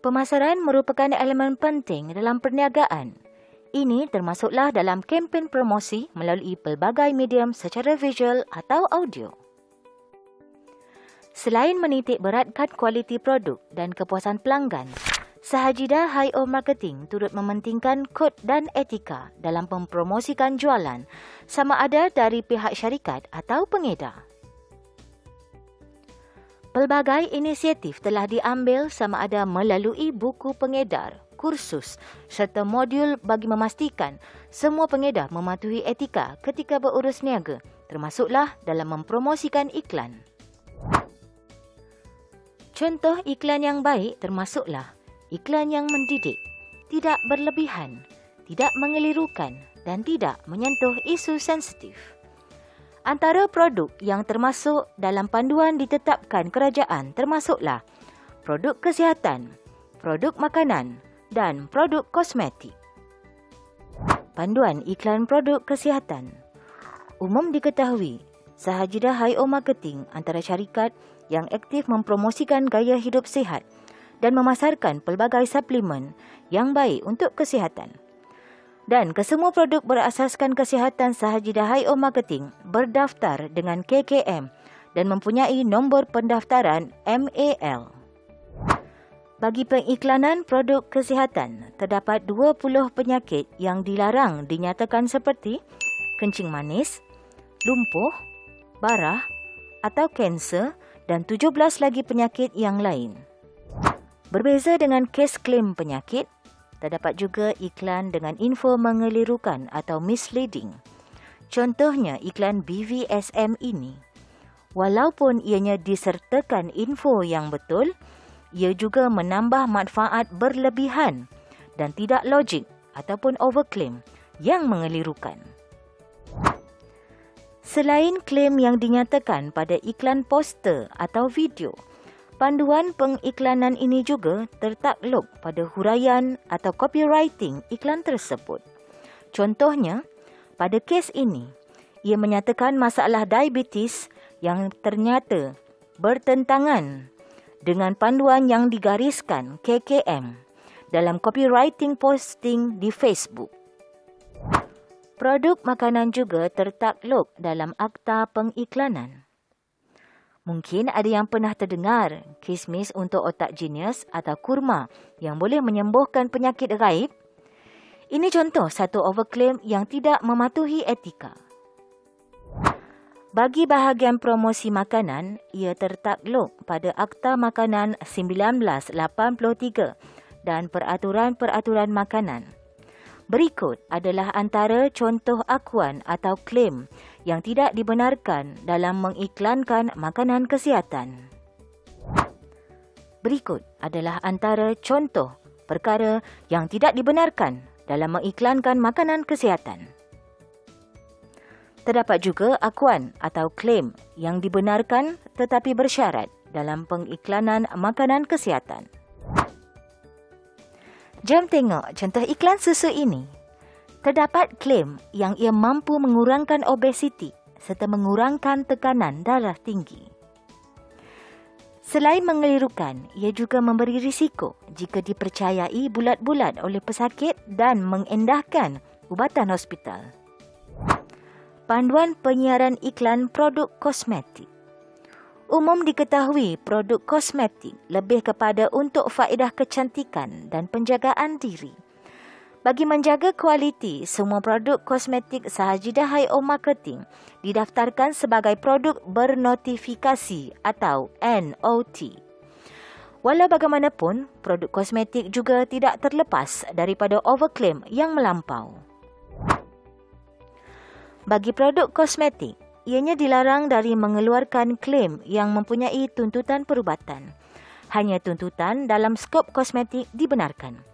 Pemasaran merupakan elemen penting dalam perniagaan. Ini termasuklah dalam kempen promosi melalui pelbagai medium secara visual atau audio. Selain menitik beratkan kualiti produk dan kepuasan pelanggan, Sahajidah Hi-O Marketing turut mementingkan kod dan etika dalam mempromosikan jualan sama ada dari pihak syarikat atau pengedar. Pelbagai inisiatif telah diambil sama ada melalui buku pengedar, kursus serta modul bagi memastikan semua pengedar mematuhi etika ketika berurus niaga, termasuklah dalam mempromosikan iklan. Contoh iklan yang baik termasuklah iklan yang mendidik, tidak berlebihan, tidak mengelirukan dan tidak menyentuh isu sensitif. Antara produk yang termasuk dalam panduan ditetapkan kerajaan termasuklah produk kesihatan, produk makanan dan produk kosmetik. Panduan iklan produk kesihatan. Umum diketahui, Sahajidah Hi-O Marketing antara syarikat yang aktif mempromosikan gaya hidup sihat dan memasarkan pelbagai suplemen yang baik untuk kesihatan. Dan kesemua produk berasaskan kesihatan Sahajidah Hi-O Marketing berdaftar dengan KKM dan mempunyai nombor pendaftaran MAL. Bagi pengiklanan produk kesihatan, terdapat 20 penyakit yang dilarang dinyatakan seperti kencing manis, lumpuh, barah atau kanser dan 17 lagi penyakit yang lain. Berbeza dengan kes klaim penyakit, terdapat juga iklan dengan info mengelirukan atau misleading. Contohnya iklan BVSM ini. Walaupun ianya disertakan info yang betul, ia juga menambah manfaat berlebihan dan tidak logik ataupun overclaim yang mengelirukan. Selain klaim yang dinyatakan pada iklan poster atau video, panduan pengiklanan ini juga tertakluk pada huraian atau copywriting iklan tersebut. Contohnya, pada kes ini, ia menyatakan masalah diabetes yang ternyata bertentangan dengan panduan yang digariskan KKM dalam copywriting posting di Facebook. Produk makanan juga tertakluk dalam akta pengiklanan. Mungkin ada yang pernah terdengar kismis untuk otak jenius atau kurma yang boleh menyembuhkan penyakit gaib. Ini contoh satu overclaim yang tidak mematuhi etika. Bagi bahagian promosi makanan, ia tertakluk pada Akta Makanan 1983 dan peraturan-peraturan makanan. Berikut adalah antara contoh akuan atau klaim yang tidak dibenarkan dalam mengiklankan makanan kesihatan. Berikut adalah antara contoh perkara yang tidak dibenarkan dalam mengiklankan makanan kesihatan. Terdapat juga akuan atau klaim yang dibenarkan tetapi bersyarat dalam pengiklanan makanan kesihatan. Jom tengok contoh iklan susu ini. Terdapat klaim yang ia mampu mengurangkan obesiti serta mengurangkan tekanan darah tinggi. Selain mengelirukan, ia juga memberi risiko jika dipercayai bulat-bulat oleh pesakit dan mengendahkan ubatan hospital. Panduan penyiaran iklan produk kosmetik. Umum diketahui produk kosmetik lebih kepada untuk faedah kecantikan dan penjagaan diri. Bagi menjaga kualiti, semua produk kosmetik Sahajidah Hi-O Marketing didaftarkan sebagai produk bernotifikasi atau NOT. Walau bagaimanapun, produk kosmetik juga tidak terlepas daripada overclaim yang melampau. Bagi produk kosmetik, ianya dilarang dari mengeluarkan klaim yang mempunyai tuntutan perubatan. Hanya tuntutan dalam skop kosmetik dibenarkan.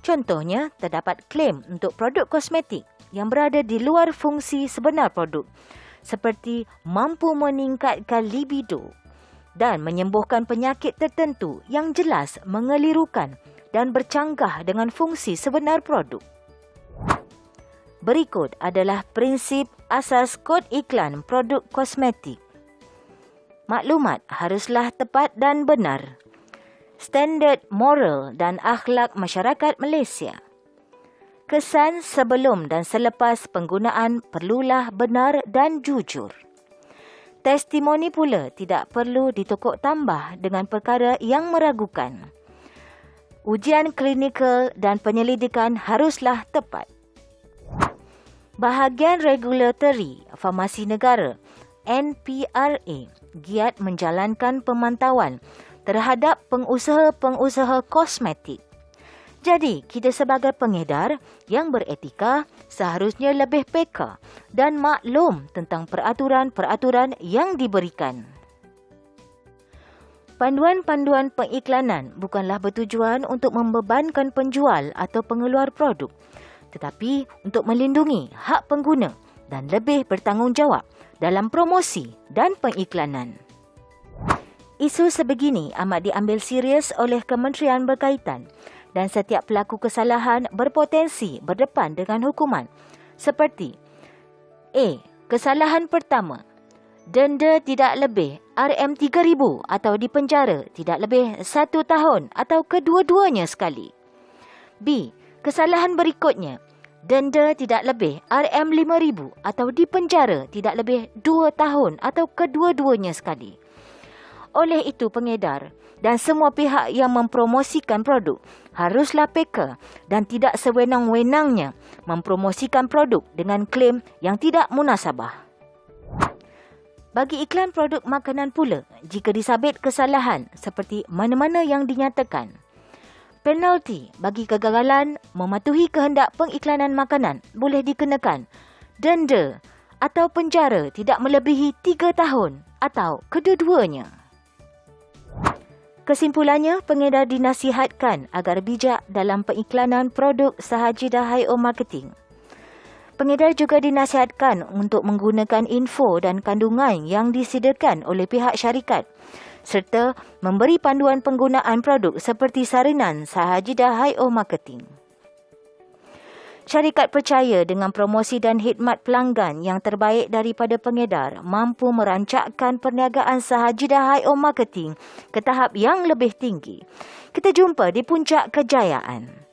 Contohnya, terdapat klaim untuk produk kosmetik yang berada di luar fungsi sebenar produk, seperti mampu meningkatkan libido dan menyembuhkan penyakit tertentu yang jelas mengelirukan dan bercanggah dengan fungsi sebenar produk. Berikut adalah prinsip asas kod iklan produk kosmetik. Maklumat haruslah tepat dan benar. standard moral dan akhlak masyarakat Malaysia. Kesan sebelum dan selepas penggunaan perlulah benar dan jujur. Testimoni pula tidak perlu ditokok tambah dengan perkara yang meragukan. Ujian klinikal dan penyelidikan haruslah tepat. Bahagian Regulatory Farmasi Negara NPRA giat menjalankan pemantauan terhadap pengusaha-pengusaha kosmetik. Jadi, kita sebagai pengedar yang beretika seharusnya lebih peka dan maklum tentang peraturan-peraturan yang diberikan. Panduan-panduan pengiklanan bukanlah bertujuan untuk membebankan penjual atau pengeluar produk, tetapi untuk melindungi hak pengguna dan lebih bertanggungjawab dalam promosi dan pengiklanan. Isu sebegini amat diambil serius oleh kementerian berkaitan dan setiap pelaku kesalahan berpotensi berdepan dengan hukuman seperti A. Kesalahan pertama, denda tidak lebih RM3,000 atau dipenjara tidak lebih 1 tahun atau kedua-duanya sekali. B. Kesalahan berikutnya, denda tidak lebih RM5,000 atau dipenjara tidak lebih 2 tahun atau kedua-duanya sekali. Oleh itu, pengedar dan semua pihak yang mempromosikan produk haruslah peka dan tidak sewenang-wenangnya mempromosikan produk dengan klaim yang tidak munasabah. Bagi iklan produk makanan pula, jika disabit kesalahan seperti mana-mana yang dinyatakan, penalti bagi kegagalan mematuhi kehendak pengiklanan makanan boleh dikenakan denda atau penjara tidak melebihi 3 tahun atau kedua-duanya. Kesimpulannya, pengedar dinasihatkan agar bijak dalam pengiklanan produk sahaja Dahai Marketing. Pengedar juga dinasihatkan untuk menggunakan info dan kandungan yang disediakan oleh pihak syarikat serta memberi panduan penggunaan produk seperti saranan sahaja Dahai Marketing. Syarikat percaya dengan promosi dan khidmat pelanggan yang terbaik daripada pengedar mampu merancakkan perniagaan sahaja Dahai Marketing ke tahap yang lebih tinggi. Kita jumpa di puncak kejayaan.